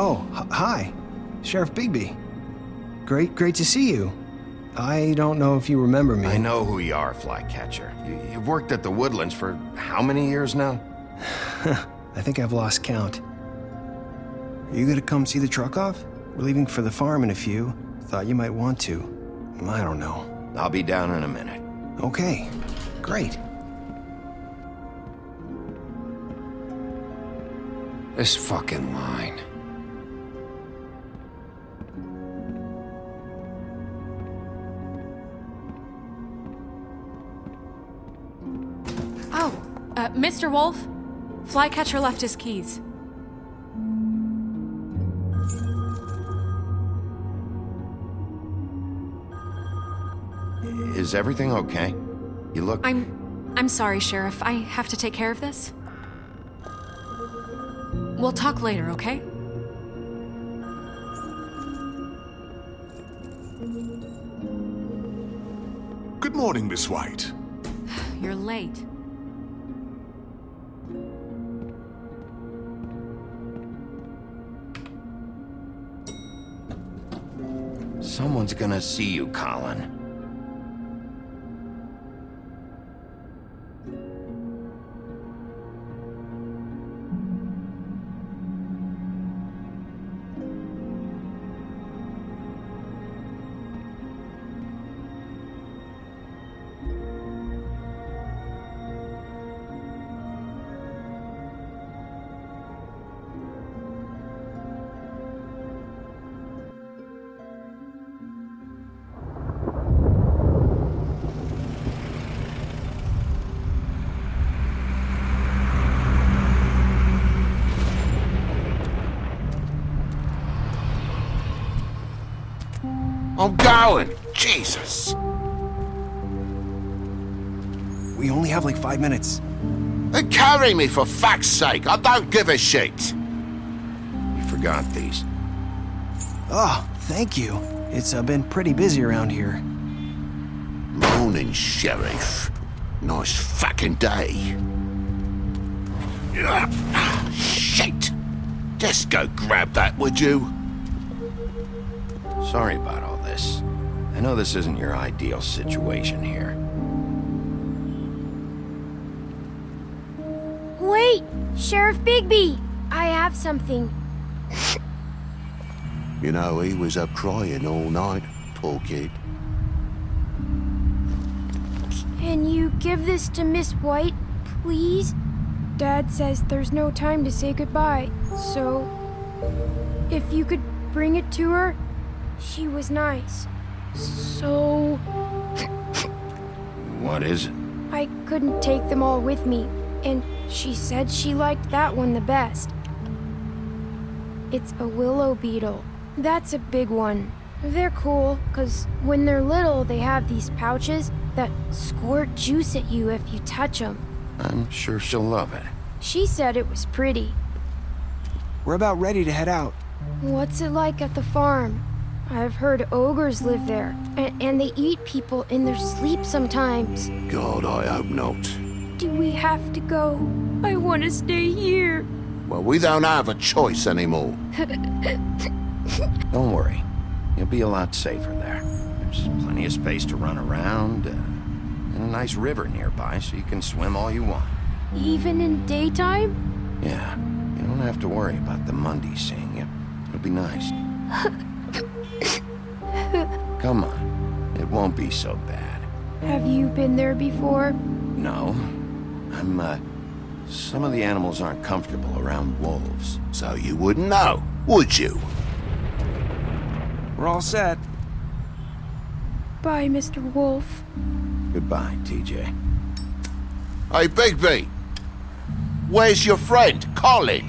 Oh, hi. Sheriff Bigby. Great to see you. I don't know if you remember me. I know who you are, Flycatcher. You've worked at the Woodlands for how many years now? I think I've lost count. Are you gonna come see the truck off? We're leaving for the farm in a few. Thought you might want to. I don't know. I'll be down in a minute. Okay, great. This fucking line. Oh, Mr. Wolf? Flycatcher left his keys. Is everything okay? You look... I'm sorry, Sheriff. I have to take care of this. We'll talk later, okay? Good morning, Miss White. You're late. Someone's gonna see you, Colin. I'm going! Jesus! We only have like 5 minutes. Then carry me for fuck's sake! I don't give a shit! You forgot these. Oh, thank you. It's been pretty busy around here. Morning, Sheriff. Nice fucking day. Shit! Just go grab that, would you? Sorry about all this. I know this isn't your ideal situation here. Wait! Sheriff Bigby! I have something. You know, he was up crying all night, poor kid. Can you give this to Miss White, please? Dad says there's no time to say goodbye, so... if you could bring it to her, she was nice. So... What is it? I couldn't take them all with me, and she said she liked that one the best. It's a willow beetle. That's a big one. They're cool, 'cause when they're little, they have these pouches that squirt juice at you if you touch them. I'm sure she'll love it. She said it was pretty. We're about ready to head out. What's it like at the farm? I've heard ogres live there, and they eat people in their sleep sometimes. God, I hope not. Do we have to go? I want to stay here. Well, we don't have a choice anymore. Don't worry. You'll be a lot safer there. There's plenty of space to run around, and a nice river nearby so you can swim all you want. Even in daytime? Yeah, you don't have to worry about the Mundies seeing you. It'll be nice. Come on, it won't be so bad. Have you been there before? No, some of the animals aren't comfortable around wolves. So you wouldn't know, would you? We're all set. Bye, Mr. Wolf. Goodbye, TJ. Hey, Bigby! Where's your friend, Colin?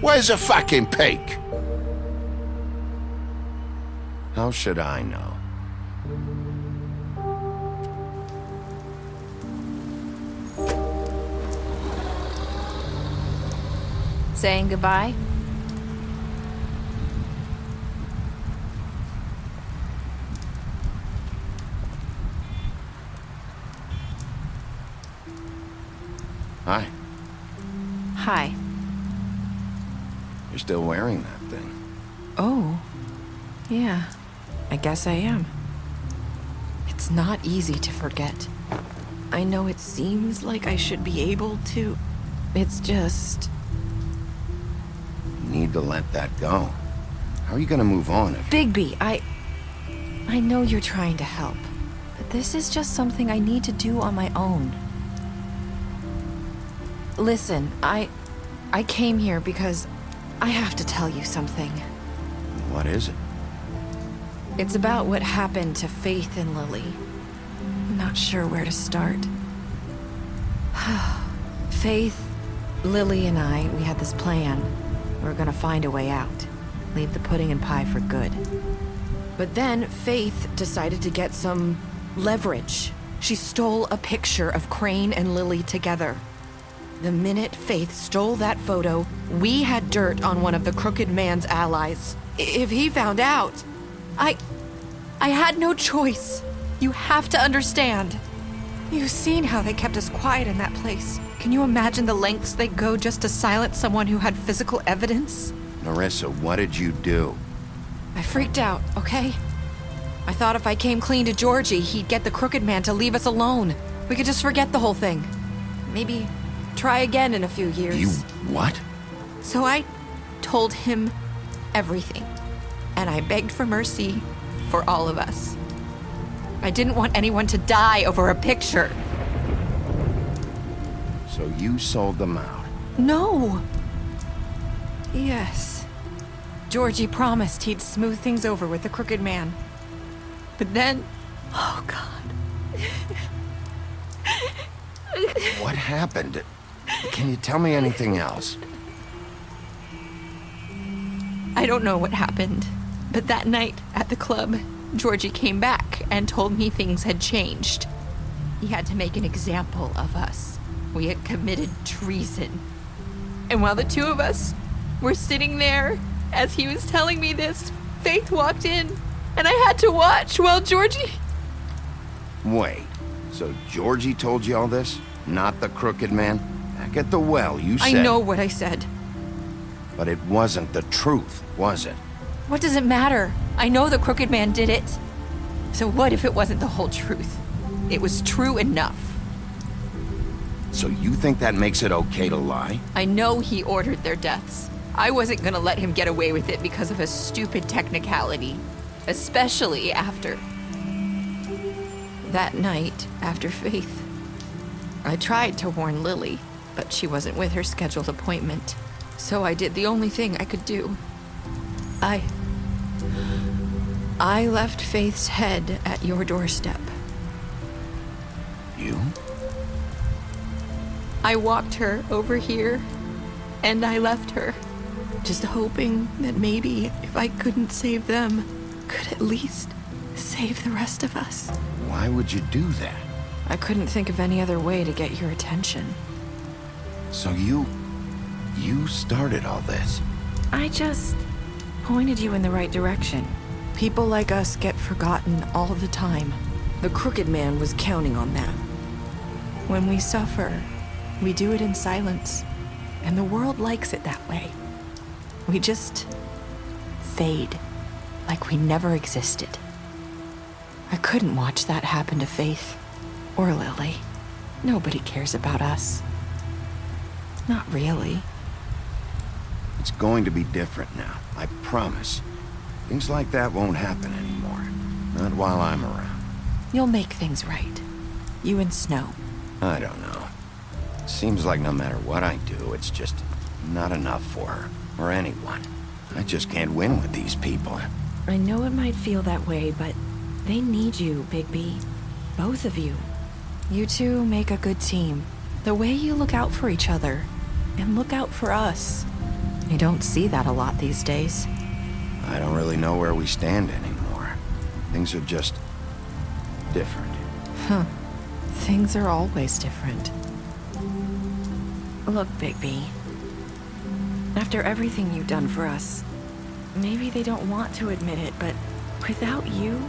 Where's the fucking pig? How should I know? Saying goodbye? Hi. Hi. You're still wearing that something. Oh. Yeah. I guess I am. It's not easy to forget. I know it seems like I should be able to. It's just... You need to let that go. How are you gonna move on if... Bigby, I know you're trying to help, but this is just something I need to do on my own. Listen, I came here because I have to tell you something. What is it? It's about what happened to Faith and Lily. I'm not sure where to start. Faith, Lily, and I, we had this plan. We were gonna find a way out. Leave the pudding and pie for good. But then Faith decided to get some leverage. She stole a picture of Crane and Lily together. The minute Faith stole that photo, we had dirt on one of the Crooked Man's allies. If he found out, I had no choice. You have to understand. You've seen how they kept us quiet in that place. Can you imagine the lengths they go just to silence someone who had physical evidence? Narissa, what did you do? I freaked out, okay? I thought if I came clean to Georgie, he'd get the Crooked Man to leave us alone. We could just forget the whole thing. Maybe try again in a few years. You what? So I told him everything. And I begged for mercy for all of us. I didn't want anyone to die over a picture. So you sold them out? No. Yes. Georgie promised he'd smooth things over with the Crooked Man. But then... Oh, God. What happened? Can you tell me anything else? I don't know what happened. But that night at the club, Georgie came back and told me things had changed. He had to make an example of us. We had committed treason. And while the two of us were sitting there, as he was telling me this, Faith walked in, and I had to watch while Georgie... Wait, so Georgie told you all this? Not the Crooked Man? Back at the well, you said... I know what I said. But it wasn't the truth, was it? What does it matter? I know the Crooked Man did it. So what if it wasn't the whole truth? It was true enough. So you think that makes it okay to lie? I know he ordered their deaths. I wasn't gonna let him get away with it because of a stupid technicality. Especially after... that night, after Faith. I tried to warn Lily, but she wasn't with her scheduled appointment. So I did the only thing I could do. I left Faith's head at your doorstep. You? I walked her over here, and I left her, just hoping that maybe if I couldn't save them, could at least save the rest of us. Why would you do that? I couldn't think of any other way to get your attention. So you started all this? I just pointed you in the right direction. People like us get forgotten all the time. The Crooked Man was counting on that. When we suffer, we do it in silence, and the world likes it that way. We just fade, like we never existed. I couldn't watch that happen to Faith or Lily. Nobody cares about us. Not really. It's going to be different now, I promise. Things like that won't happen anymore. Not while I'm around. You'll make things right. You and Snow. I don't know. It seems like no matter what I do, it's just not enough for her, or anyone. I just can't win with these people. I know it might feel that way, but they need you, Bigby. Both of you. You two make a good team. The way you look out for each other, and look out for us. You don't see that a lot these days. I don't really know where we stand anymore. Things are just different. Huh. Things are always different. Look, Bigby. After everything you've done for us, maybe they don't want to admit it, but without you,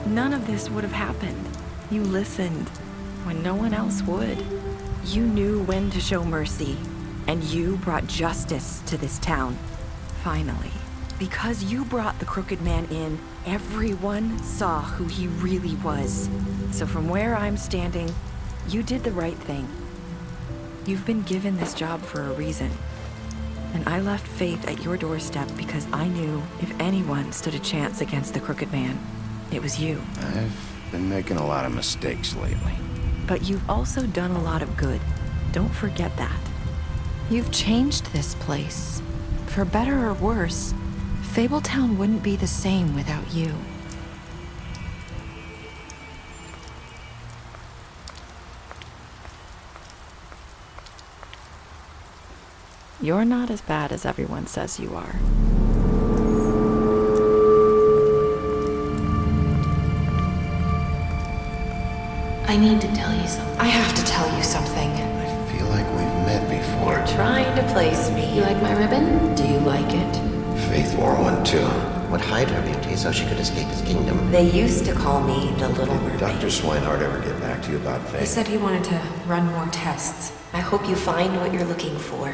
none of this would have happened. You listened when no one else would. You knew when to show mercy, and you brought justice to this town. Finally. Because you brought the Crooked Man in, everyone saw who he really was. So from where I'm standing, you did the right thing. You've been given this job for a reason. And I left Faith at your doorstep because I knew if anyone stood a chance against the Crooked Man, it was you. I've been making a lot of mistakes lately. But you've also done a lot of good. Don't forget that. You've changed this place. For better or worse, Fabletown wouldn't be the same without you. You're not as bad as everyone says you are. I need to tell you something. I have to tell you something. I feel like we've met before. Trying to place me. You like my ribbon? Do you like it? Faith wore one too. Would hide her beauty so she could escape his kingdom. They used to call me the Little Mermaid. Dr. Swinehart ever get back to you about Faith? He said he wanted to run more tests. I hope you find what you're looking for.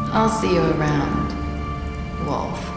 I'll see you around, Wolf.